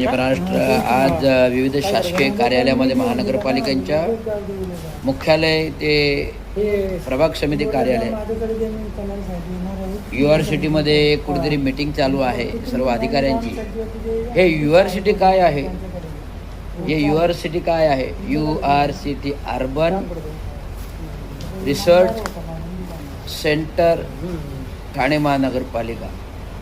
महाराष्ट्र आज विविध शासकीय कार्यालयामध्ये महानगरपालिकांच्या मुख्यालय ते प्रभाग समिती कार्यालय युनिव्हर्सिटीमध्ये कुठेतरी मीटिंग चालू आहे सर्व अधिकाऱ्यांची. हे युनिव्हर्सिटी काय आहे? हे युनिव्हर्सिटी काय आहे? URCT urban research centre Thane महानगरपालिका.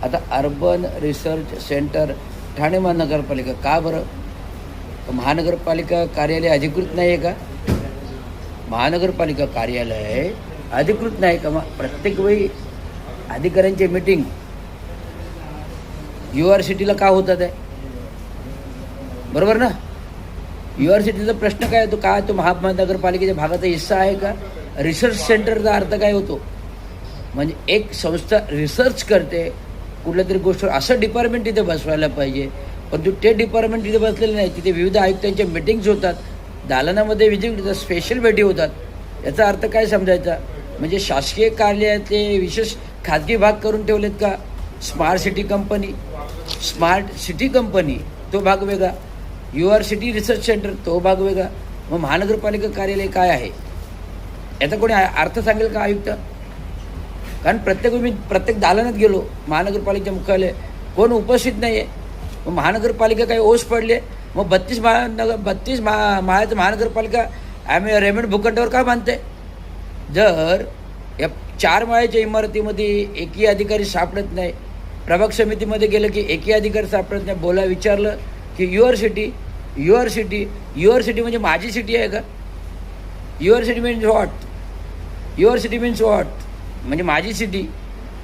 आता अर्बन रिसर्च सेंटर ठाणे महानगरपालिका का बरं? महानगरपालिका कार्यालय अधिकृत नाही आहे का? महानगरपालिका कार्यालय अधिकृत नाही का? मग प्रत्येक वेळी अधिकाऱ्यांची मीटिंग युनिव्हर्सिटीला का होतात आहे? बरोबर ना? युनिव्हर्सिटीचा प्रश्न काय होतो? काय तो महानगरपालिकेच्या भागाचा हिस्सा आहे का? रिसर्च सेंटरचा अर्थ काय होतो? म्हणजे एक संस्था रिसर्च करते कुठल्या तरी गोष्टीवर, असं डिपार्टमेंट तिथे बसवायला पाहिजे. परंतु ते डिपार्टमेंट तिथे बसलेलं नाही. तिथे विविध आयुक्तांच्या मीटिंग्स होतात, दालनामध्ये विजिट होतात, स्पेशल भेटी होतात. याचा अर्थ काय समजायचा? म्हणजे शासकीय कार्यालयातले विशेष खाजगी भाग करून ठेवलेत का? स्मार्ट सिटी कंपनी तो भाग वेगळा, युनिव्हर्सिटी रिसर्च सेंटर तो भाग वेगळा. मग महानगरपालिका कार्यालय काय आहे याचा कोणी अर्थ सांगेल का आयुक्त? कारण प्रत्येक दालनात गेलो महानगरपालिकेच्या मुख्यालय कोण उपस्थित नाही आहे. मग महानगरपालिका काही ओस पडले. मग 32 माळ्याचं महानगरपालिका आम्ही रेमंड भूखंडावर का बांधते? जर या 4 माळ्याच्या इमारतीमध्ये एकही अधिकारी सापडत नाही, प्रभाग समितीमध्ये गेलं की एकही अधिकारी सापडत नाही, विचारलं की युनिव्हर्सिटी म्हणजे माझी सिटी आहे का? University means what? म्हणजे माझी सिटी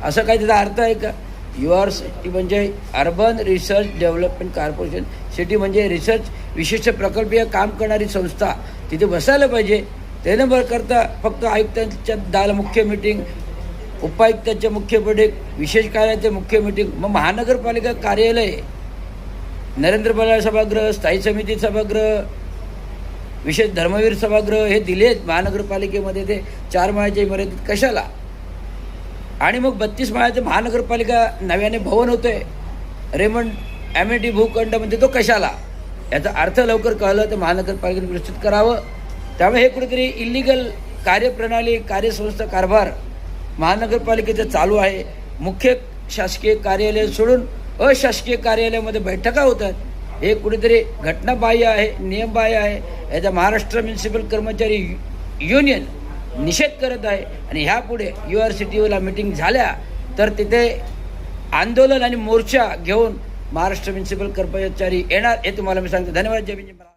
असं काय त्याचा अर्थ आहे का? युनिव्हर्सिटी म्हणजे urban research development corporation. City म्हणजे रिसर्च विशिष्ट प्रकल्पीय काम करणारी संस्था तिथे बसायला पाहिजे. त्यानं बरं करता फक्त आयुक्तांच्या मुख्य मीटिंग, उपायुक्तांच्या मुख्य मीटिंग, विशेष कार्यालयाचे मुख्य मीटिंग. मग महानगरपालिका कार्यालय, नरेंद्र बलाळ सभागृह, स्थायी समिती सभागृह, विशेष धर्मवीर सभागृह हे दिलेत महानगरपालिकेमध्ये. ते 4 माळ्याच्या इमारतीत कशाला? आणि मग 32 माळ्याचं महानगरपालिका नव्याने भवन होतं आहे रेमंड ॲमेनिटी भूखंडामध्ये, तो कशाला? याचा अर्थ लवकर कळलं तर महानगरपालिकेने निश्चित करावं. त्यामुळे हे कुठेतरी इलिगल कार्यप्रणाली, कार्यसंस्था कारभार महानगरपालिकेचं चालू आहे. मुख्य शासकीय कार्यालय सोडून अशासकीय कार्यालयामध्ये बैठका होतात. हे कुठेतरी घटनाबाह्य आहे, नियमबाह्य आहे. याचा महाराष्ट्र म्युनिसिपल कर्मचारी युनियन निषेध करत आहे. आणि ह्यापुढे युनिव्हर्सिटीला मीटिंग झाल्या तर तिथे आंदोलन आणि मोर्चा घेऊन महाराष्ट्र म्युनिसिपल कर्मचारी येणार हे तुम्हाला मी सांगतो. धन्यवाद. जय भीम.